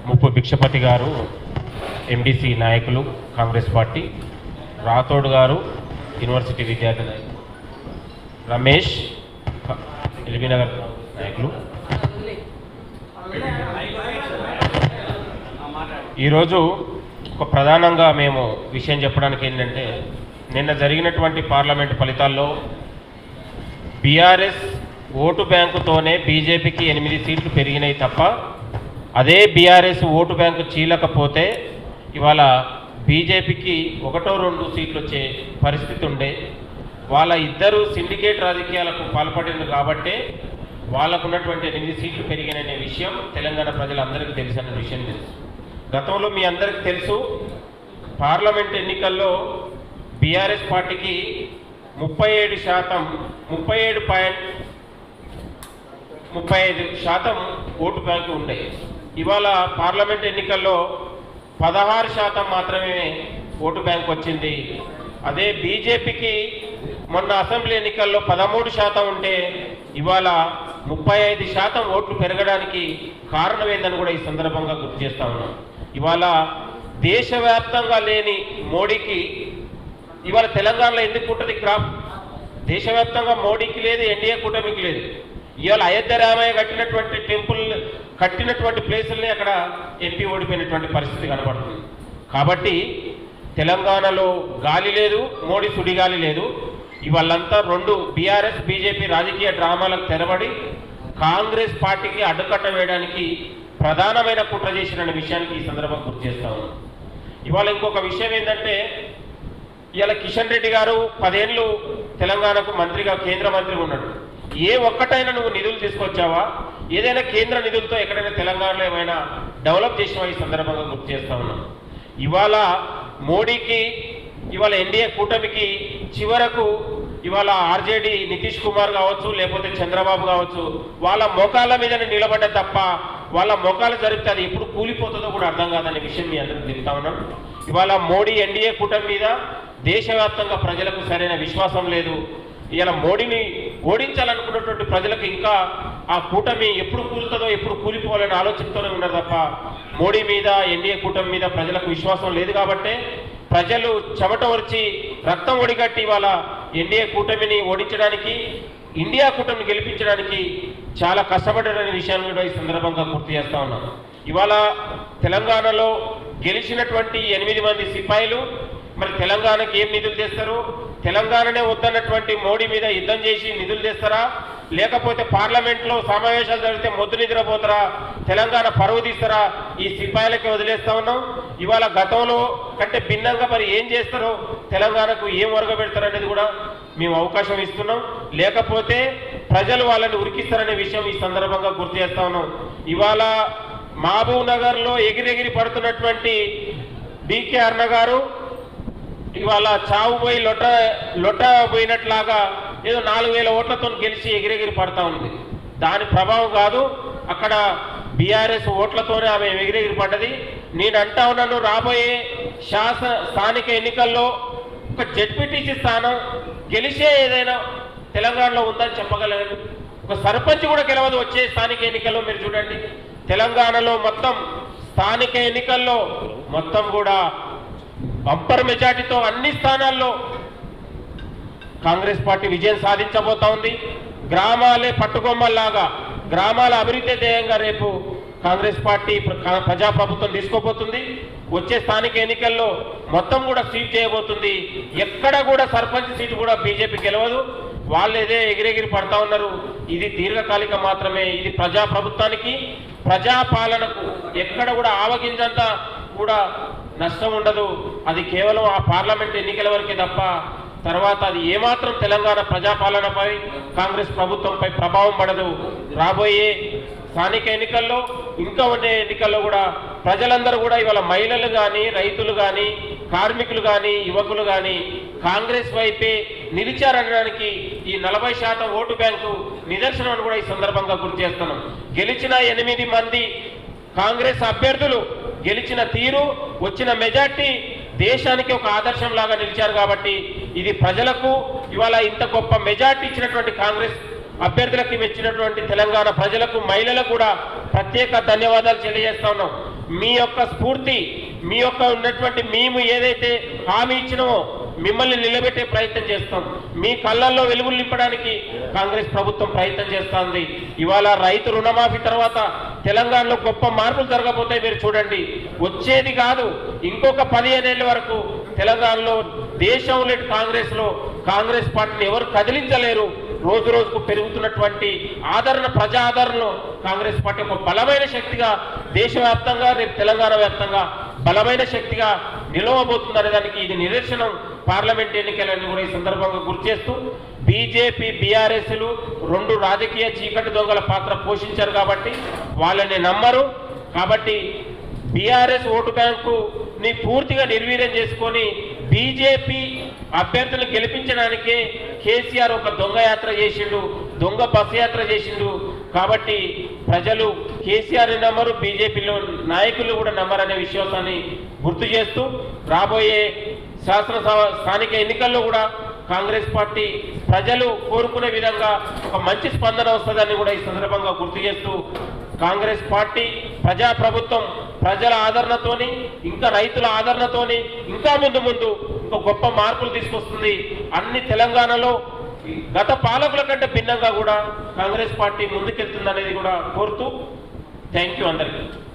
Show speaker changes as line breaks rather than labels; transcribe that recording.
ముప్పు భిక్షపతి గారు ఎండిసి నాయకులు కాంగ్రెస్ పార్టీ, రాథోడ్ గారు యూనివర్సిటీ విద్యార్థి నాయకులు, రమేష్ ఎల్బీనగర్ నాయకులు. ఈరోజు ఒక ప్రధానంగా మేము విషయం చెప్పడానికి ఏంటంటే, నిన్న జరిగినటువంటి పార్లమెంటు ఫలితాల్లో బీఆర్ఎస్ ఓటు బ్యాంకుతోనే బీజేపీకి 8 సీట్లు పెరిగినాయి తప్ప, అదే బీఆర్ఎస్ ఓటు బ్యాంకు చీలకపోతే ఇవాళ బీజేపీకి 1-2 సీట్లు వచ్చే పరిస్థితి ఉండే. వాళ్ళ ఇద్దరు సిండికేట్ రాజకీయాలకు పాల్పడింది కాబట్టే వాళ్ళకు ఉన్నటువంటి 8 సీట్లు పెరిగిననే విషయం తెలంగాణ ప్రజలందరికీ తెలిసిన విషయం తెలుసు. గతంలో మీ అందరికీ తెలుసు, పార్లమెంట్ ఎన్నికల్లో బీఆర్ఎస్ పార్టీకి 37.35% ఓటు బ్యాంకు ఉండే. ఇవాళ పార్లమెంట్ ఎన్నికల్లో 16% మాత్రమే ఓటు బ్యాంక్ వచ్చింది. అదే బీజేపీకి మొన్న అసెంబ్లీ ఎన్నికల్లో 13% ఉంటే ఇవాళ 35% ఓట్లు పెరగడానికి కారణం ఏందని కూడా ఈ సందర్భంగా గుర్తు చేస్తా ఉన్నాం. ఇవాళ దేశవ్యాప్తంగా లేని మోడీకి ఇవాళ తెలంగాణలో ఎందుకు ఉంటుంది క్రాప్? దేశవ్యాప్తంగా మోడీకి లేదు, ఎన్డీఏ కూటమికి లేదు. ఇవాళ అయోధ్య రామయ్య కట్టినటువంటి టెంపుల్ కట్టినటువంటి ప్లేసుల్ని అక్కడ ఎంపీ ఓడిపోయినటువంటి పరిస్థితి కనబడుతుంది. కాబట్టి తెలంగాణలో గాలి లేదు, మోడీ సుడిగాలి లేదు. ఇవాళంతా 2 బీఆర్ఎస్ బీజేపీ రాజకీయ డ్రామాలకు తెరబడి కాంగ్రెస్ పార్టీకి అడ్డుకట్ట వేయడానికి ప్రధానమైన కుట్ర చేసిన విషయానికి ఈ సందర్భంగా గుర్తు చేస్తా ఉన్నాం. ఇవాళ ఇంకొక విషయం ఏంటంటే, ఇవాళ కిషన్ రెడ్డి గారు 10 ఏళ్ళు తెలంగాణకు మంత్రిగా కేంద్ర మంత్రిగా ఉన్నాడు. ఏ ఒక్కటైనా నువ్వు నిధులు తీసుకొచ్చావా? ఏదైనా కేంద్ర నిధులతో ఎక్కడైనా తెలంగాణలో ఏమైనా డెవలప్ చేసినా ఈ సందర్భంగా గుర్తు చేస్తా ఉన్నాం. ఇవాళ మోడీకి, ఇవాళ ఎన్డీఏ కూటమికి చివరకు ఇవాళ ఆర్జేడీ నితీష్ కుమార్ కావచ్చు, లేకపోతే చంద్రబాబు కావచ్చు, వాళ్ళ మోకాళ్ళ మీదనే నిలబడ్డ తప్ప వాళ్ళ మోకాలు జరిపితే అది ఎప్పుడు కూలిపోతుందో కూడా అర్థం కాదనే విషయం మీ అందరికీ చెప్తా ఉన్నాం. ఇవాళ మోడీ ఎన్డీఏ కూటమి మీద దేశవ్యాప్తంగా ప్రజలకు సరైన విశ్వాసం లేదు. ఇలా మోడీని ఓడించాలనుకున్నటువంటి ప్రజలకు ఇంకా ఆ కూటమి ఎప్పుడు కూలుతుందో, ఎప్పుడు కూలిపోవాలని ఆలోచనతోనే ఉన్నారు తప్ప మోడీ మీద, ఎన్డీఏ కూటమి మీద ప్రజలకు విశ్వాసం లేదు. కాబట్టే ప్రజలు చెమట ఒడిచి రక్తం ఒడిగట్టి ఇవాళ ఎన్డీఏ కూటమిని ఓడించడానికి, ఇండియా కూటమిని గెలిపించడానికి చాలా కష్టపడ్డారనే విషయాన్ని కూడా ఈ సందర్భంగా గుర్తు చేస్తా ఉన్నాను. ఇవాళ తెలంగాణలో గెలిచినటువంటి 8 మంది సిపాయిలు మరి తెలంగాణకి ఏం నిధులు తెస్తారు? తెలంగాణనే వద్దన్నటువంటి మోడీ మీద యుద్ధం చేసి నిధులు తెస్తారా? లేకపోతే పార్లమెంట్లో సమావేశాలు జరిగితే మొద్దు నిద్రపోతారా? తెలంగాణ పరువు తీస్తారా? ఈ సిపాయిలకి వదిలేస్తా ఉన్నాం. ఇవాళ గతంలో కంటే భిన్నంగా మరి ఏం చేస్తారో, తెలంగాణకు ఏం ఒరగబెడతారు అనేది కూడా మేము అవకాశం ఇస్తున్నాం. లేకపోతే ప్రజలు వాళ్ళని ఉరికిస్తారనే విషయం ఈ సందర్భంగా గుర్తు చేస్తా ఉన్నాం. ఇవాళ మహబూబ్ నగర్లో ఎగిరెగిరి పడుతున్నటువంటి డీకే అరుణ గారు ఇవాళ చావు పోయి లొట్ట పోయినట్లాగా ఏదో 4000 ఓట్లతో గెలిచి ఎగిరెగిరి పడతా ఉంది. దాని ప్రభావం కాదు, అక్కడ బీఆర్ఎస్ ఓట్లతోనే ఆమె ఎగిరెగిరి పడ్డది. నేను అంటా ఉన్నాను, రాబోయే స్థానిక ఎన్నికల్లో ఒక జెడ్పీటీసీ స్థానం గెలిచే ఏదైనా తెలంగాణలో ఉందని చెప్పగలరు. ఒక సర్పంచ్ కూడా గెలవదు వచ్చే స్థానిక ఎన్నికల్లో. మీరు చూడండి, తెలంగాణలో మొత్తం స్థానిక ఎన్నికల్లో మొత్తం కూడా బంపర్ మెజార్టీతో అన్ని స్థానాల్లో కాంగ్రెస్ పార్టీ విజయం సాధించబోతా ఉంది. గ్రామాలే పట్టుకొమ్మల్లాగా గ్రామాల అభివృద్ధి ధ్యేయంగా రేపు కాంగ్రెస్ పార్టీ ప్రజాప్రభుత్వం తీసుకోబోతుంది. వచ్చే స్థానిక ఎన్నికల్లో మొత్తం కూడా స్వీప్ చేయబోతుంది. ఎక్కడ కూడా సర్పంచ్ సీటు కూడా బీజేపీ గెలవదు. వాళ్ళు ఏదే ఎగిరెగిరి పడతా ఉన్నారు. ఇది దీర్ఘకాలిక మాత్రమే. ఇది ప్రజాప్రభుత్వానికి, ప్రజాపాలనకు ఎక్కడ కూడా ఆవగించంత కూడా నష్టం ఉండదు. అది కేవలం ఆ పార్లమెంట్ ఎన్నికల వరకే తప్ప తర్వాత అది ఏమాత్రం తెలంగాణ ప్రజాపాలనపై, కాంగ్రెస్ ప్రభుత్వంపై ప్రభావం పడదు. రాబోయే స్థానిక ఎన్నికల్లో, ఇంకా ఉండే ఎన్నికల్లో కూడా ప్రజలందరూ కూడా ఇవాళ మహిళలు కానీ, రైతులు కానీ, కార్మికులు కానీ, యువకులు కానీ కాంగ్రెస్ వైపే నిలిచారనడానికి ఈ 40% ఓటు బ్యాంకు నిదర్శనం కూడా ఈ సందర్భంగా గుర్తు చేస్తున్నాం. గెలిచిన 8 మంది కాంగ్రెస్ అభ్యర్థులు గెలిచిన తీరు, వచ్చిన మెజార్టీ దేశానికి ఒక ఆదర్శం లాగా నిలిచారు. కాబట్టి ఇది ప్రజలకు ఇవాళ ఇంత గొప్ప మెజార్టీ ఇచ్చినటువంటి కాంగ్రెస్ అభ్యర్థులకు మెచ్చినటువంటి తెలంగాణ ప్రజలకు, మహిళలకు కూడా ప్రత్యేక ధన్యవాదాలు తెలియజేస్తా ఉన్నాం. మీ యొక్క స్ఫూర్తి, మీ యొక్క ఉన్నటువంటి మేము ఏదైతే హామీ ఇచ్చినామో మిమ్మల్ని నిలబెట్టే ప్రయత్నం చేస్తాం. మీ కళ్ళల్లో వెలుగులు నింపడానికి కాంగ్రెస్ ప్రభుత్వం ప్రయత్నం చేస్తోంది. ఇవాళ రైతు రుణమాఫీ తర్వాత తెలంగాణలో గొప్ప మార్పులు జరగబోతాయి. మీరు చూడండి, వచ్చేది కాదు ఇంకొక 15 ఏళ్ల వరకు తెలంగాణలో దేశంలో కాంగ్రెస్లో కాంగ్రెస్ పార్టీని ఎవరు కదిలించలేరు. రోజు రోజుకు పెరుగుతున్నటువంటి ఆదరణ, ప్రజా ఆదరణలో కాంగ్రెస్ పార్టీ ఒక బలమైన శక్తిగా దేశవ్యాప్తంగా, రేపు తెలంగాణ వ్యాప్తంగా బలమైన శక్తిగా నిలవబోతుందనే దానికి ఇది నిదర్శనం. పార్లమెంట్ ఎన్నికలను కూడా ఈ సందర్భంగా గుర్తు చేస్తూ, బీజేపీ బీఆర్ఎస్లు 2 రాజకీయ చీకటి దొంగల పాత్ర పోషించారు కాబట్టి వాళ్ళని నమ్మరు. కాబట్టి బీఆర్ఎస్ ఓటు బ్యాంకుని పూర్తిగా నిర్వీర్యం చేసుకొని బీజేపీ అభ్యర్థులను గెలిపించడానికే కేసీఆర్ ఒక దొంగ యాత్ర చేసిండు, దొంగ బస్సు యాత్ర చేసిండు. కాబట్టి ప్రజలు కేసీఆర్ని నమ్మరు, బీజేపీలో నాయకులు కూడా నమ్మరనే విశ్వాసాన్ని గుర్తు చేస్తూ, రాబోయే స్థానిక ఎన్నికల్లో కూడా కాంగ్రెస్ పార్టీ ప్రజలు కోరుకునే విధంగా ఒక మంచి స్పందన వస్తుందని కూడా ఈ సందర్భంగా గుర్తు చేస్తూ, కాంగ్రెస్ పార్టీ ప్రజాప్రభుత్వం ప్రజల ఆదరణతోని, ఇంకా రైతుల ఆదరణతోని ఇంకా ముందు ఒక గొప్ప మార్పులు తీసుకొస్తుంది. అన్ని తెలంగాణలో గత పాలకుల కంటే భిన్నంగా కూడా కాంగ్రెస్ పార్టీ ముందుకెళ్తుంది అనేది కూడా కోరుతూ, థ్యాంక్ యూ అందరికీ.